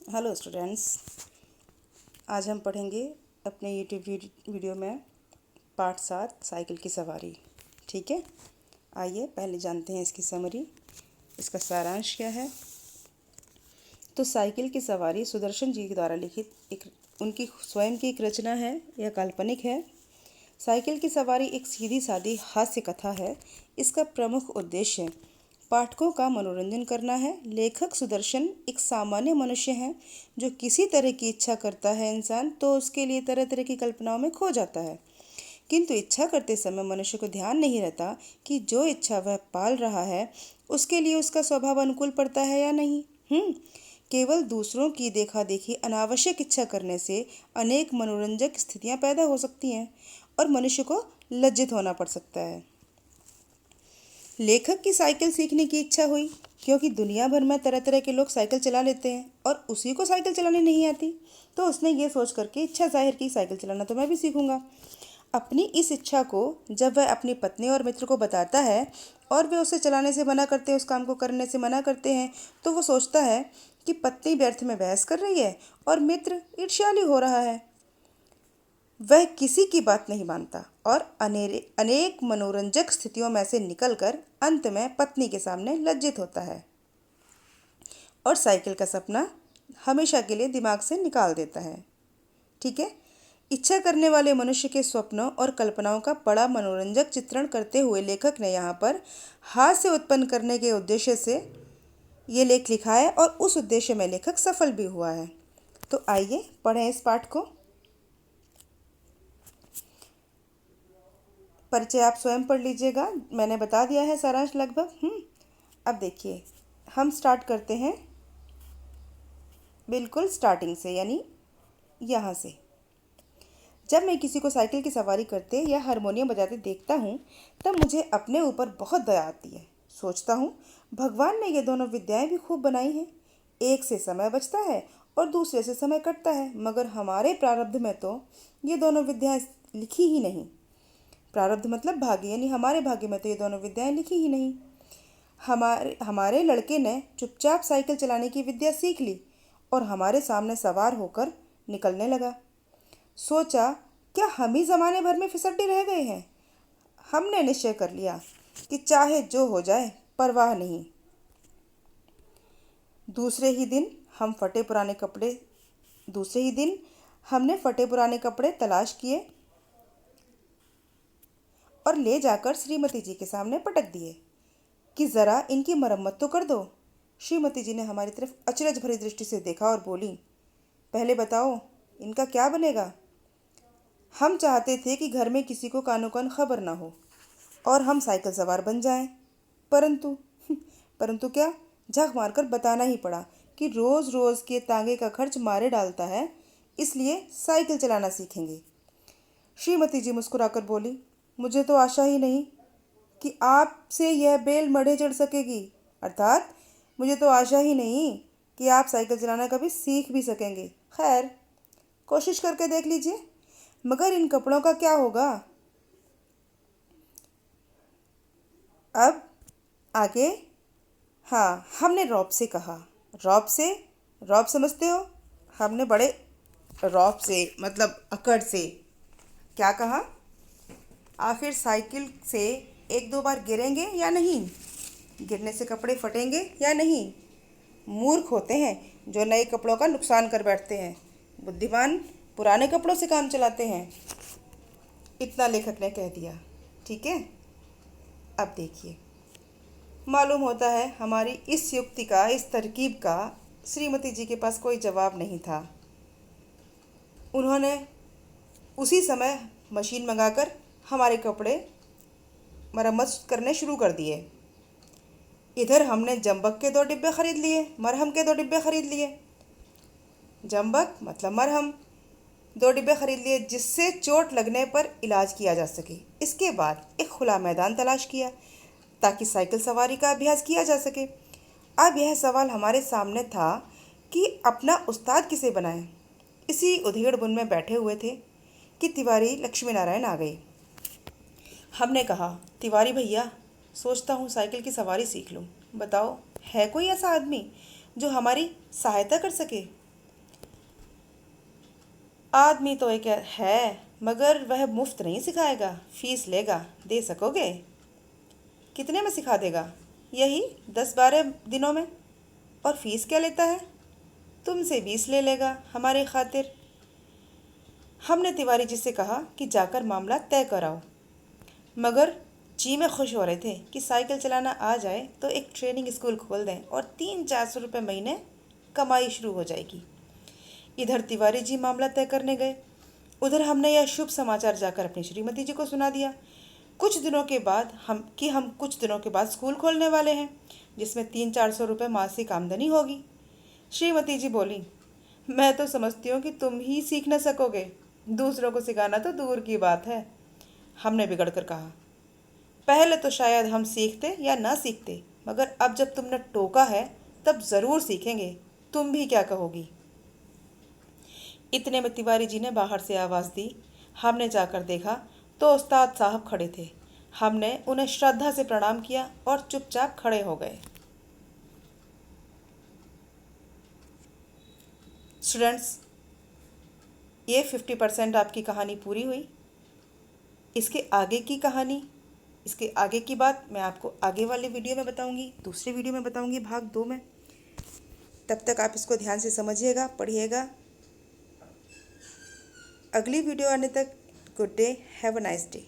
Hello students. आज हम पढ़ेंगे अपने यूट्यूब वीडियो में पार्ट 7 साइकिल की सवारी। ठीक है, आइए पहले जानते हैं इसकी समरी, इसका सारांश क्या है। तो साइकिल की सवारी सुदर्शन जी द्वारा लिखित एक उनकी स्वयं की एक रचना है, यह काल्पनिक है। साइकिल की सवारी एक सीधी सादी हास्य कथा है। इसका प्रमुख उद्देश्य पाठकों का मनोरंजन करना है। लेखक सुदर्शन एक सामान्य मनुष्य हैं जो किसी तरह की इच्छा करता है इंसान तो उसके लिए तरह तरह की कल्पनाओं में खो जाता है, किंतु इच्छा करते समय मनुष्य को ध्यान नहीं रहता कि जो इच्छा वह पाल रहा है उसके लिए उसका स्वभाव अनुकूल पड़ता है या नहीं। केवल दूसरों की देखा देखी अनावश्यक इच्छा करने से अनेक मनोरंजक स्थितियां पैदा हो सकती हैं और मनुष्य को लज्जित होना पड़ सकता है। लेखक की साइकिल सीखने की इच्छा हुई क्योंकि दुनिया भर में तरह तरह के लोग साइकिल चला लेते हैं और उसी को साइकिल चलानी नहीं आती, तो उसने ये सोच करके इच्छा जाहिर की साइकिल चलाना तो मैं भी सीखूंगा। अपनी इस इच्छा को जब वह अपनी पत्नी और मित्र को बताता है और वे उसे चलाने से मना करते हैं, उस काम को करने से मना करते हैं, तो वो सोचता है कि पत्नी व्यर्थ में बहस कर रही है और मित्र ईर्ष्यालु हो रहा है। वह किसी की बात नहीं मानता और अनेक मनोरंजक स्थितियों में से निकलकर अंत में पत्नी के सामने लज्जित होता है और साइकिल का सपना हमेशा के लिए दिमाग से निकाल देता है। ठीक है, इच्छा करने वाले मनुष्य के स्वप्नों और कल्पनाओं का बड़ा मनोरंजक चित्रण करते हुए लेखक ने यहाँ पर हास्य उत्पन्न करने के उद्देश्य से ये लेख लिखा है और उस उद्देश्य में लेखक सफल भी हुआ है। तो आइए पढ़ें इस पाठ को। परिचय आप स्वयं पढ़ लीजिएगा, मैंने बता दिया है सारांश लगभग। अब देखिए, हम स्टार्ट करते हैं बिल्कुल स्टार्टिंग से, यानी यहाँ से। जब मैं किसी को साइकिल की सवारी करते या हारमोनियम बजाते देखता हूँ तब मुझे अपने ऊपर बहुत दया आती है। सोचता हूँ भगवान ने ये दोनों विद्याएं भी खूब बनाई हैं। एक से समय बचता है और दूसरे से समय कटता है, मगर हमारे प्रारब्ध में तो ये दोनों विद्याएं लिखी ही नहीं। प्रारब्ध मतलब भाग्य, यानी हमारे भाग्य में तो ये दोनों विद्याएं लिखी ही नहीं। हमारे लड़के ने चुपचाप साइकिल चलाने की विद्या सीख ली और हमारे सामने सवार होकर निकलने लगा। सोचा क्या हम ही जमाने भर में फिसड्डे रह गए हैं। हमने निश्चय कर लिया कि चाहे जो हो जाए परवाह नहीं। दूसरे ही दिन हम फटे पुराने कपड़े दूसरे ही दिन हमने फटे पुराने कपड़े तलाश किए और ले जाकर श्रीमती जी के सामने पटक दिए कि ज़रा इनकी मरम्मत तो कर दो। श्रीमती जी ने हमारी तरफ अचरज भरी दृष्टि से देखा और बोली, पहले बताओ इनका क्या बनेगा। हम चाहते थे कि घर में किसी को कानो कान खबर ना हो और हम साइकिल सवार बन जाएं, परंतु परंतु क्या, झक मारकर बताना ही पड़ा कि रोज़ रोज़ के तांगे का खर्च मारे डालता है, इसलिए साइकिल चलाना सीखेंगे। श्रीमती जी मुस्कुराकर बोली, मुझे तो आशा ही नहीं कि आपसे यह बेल मढ़े चढ़ सकेगी, अर्थात मुझे तो आशा ही नहीं कि आप साइकिल चलाना कभी सीख भी सकेंगे। खैर, कोशिश करके देख लीजिए, मगर इन कपड़ों का क्या होगा। अब आगे, हाँ, हमने रौब से कहा। रौब समझते हो, हमने बड़े रौब से मतलब अकड़ से क्या कहा, आखिर साइकिल से एक दो बार गिरेंगे या नहीं, गिरने से कपड़े फटेंगे या नहीं। मूर्ख होते हैं जो नए कपड़ों का नुकसान कर बैठते हैं, बुद्धिमान पुराने कपड़ों से काम चलाते हैं। इतना लेखक ने कह दिया। ठीक है, अब देखिए, मालूम होता है हमारी इस युक्ति का, इस तरकीब का श्रीमती जी के पास कोई जवाब नहीं था। उन्होंने उसी समय मशीन मंगाकर हमारे कपड़े मरम्मत करने शुरू कर दिए। इधर हमने जंबक के 2 डिब्बे खरीद लिए, मरहम के 2 डिब्बे खरीद लिए। जंबक मतलब मरहम, 2 डिब्बे खरीद लिए जिससे चोट लगने पर इलाज किया जा सके। इसके बाद एक खुला मैदान तलाश किया ताकि साइकिल सवारी का अभ्यास किया जा सके। अब यह सवाल हमारे सामने था कि अपना उस्ताद किसे बनाएं। इसी उधेड़ बुन में बैठे हुए थे कि तिवारी लक्ष्मी नारायण आ गई। हमने कहा, तिवारी भैया, सोचता हूँ साइकिल की सवारी सीख लूँ। बताओ, है कोई ऐसा आदमी जो हमारी सहायता कर सके। आदमी तो एक है, मगर वह मुफ्त नहीं सिखाएगा, फीस लेगा। दे सकोगे? कितने में सिखा देगा? यही 10-12 दिनों में। और फीस क्या लेता है? तुमसे 20 ले लेगा हमारी खातिर। हमने तिवारी जी से कहा कि जाकर मामला तय कराओ, मगर जी में खुश हो रहे थे कि साइकिल चलाना आ जाए तो एक ट्रेनिंग स्कूल खोल दें और 300-400 रुपये महीने कमाई शुरू हो जाएगी। इधर तिवारी जी मामला तय करने गए, उधर हमने यह शुभ समाचार जाकर अपनी श्रीमती जी को सुना दिया। कुछ दिनों के बाद स्कूल खोलने वाले हैं, जिसमें 300-400 रुपये मासिक आमदनी होगी। श्रीमती जी बोली, मैं तो समझती हूँ कि तुम ही सीख न सकोगे, दूसरों को सिखाना तो दूर की बात है। हमने बिगड़ कर कहा, पहले तो शायद हम सीखते या ना सीखते, मगर अब जब तुमने टोका है तब ज़रूर सीखेंगे। तुम भी क्या कहोगी? इतने में तिवारी जी ने बाहर से आवाज़ दी। हमने जाकर देखा तो उस्ताद साहब खड़े थे। हमने उन्हें श्रद्धा से प्रणाम किया और चुपचाप खड़े हो गए। स्टूडेंट्स, ये 50% आपकी कहानी पूरी हुई। इसके आगे की कहानी, इसके आगे की बात मैं आपको आगे वाले वीडियो में बताऊंगी, दूसरे वीडियो में बताऊंगी, भाग 2 में। तब तक आप इसको ध्यान से समझिएगा, पढ़िएगा। अगली वीडियो आने तक good day, have a nice day.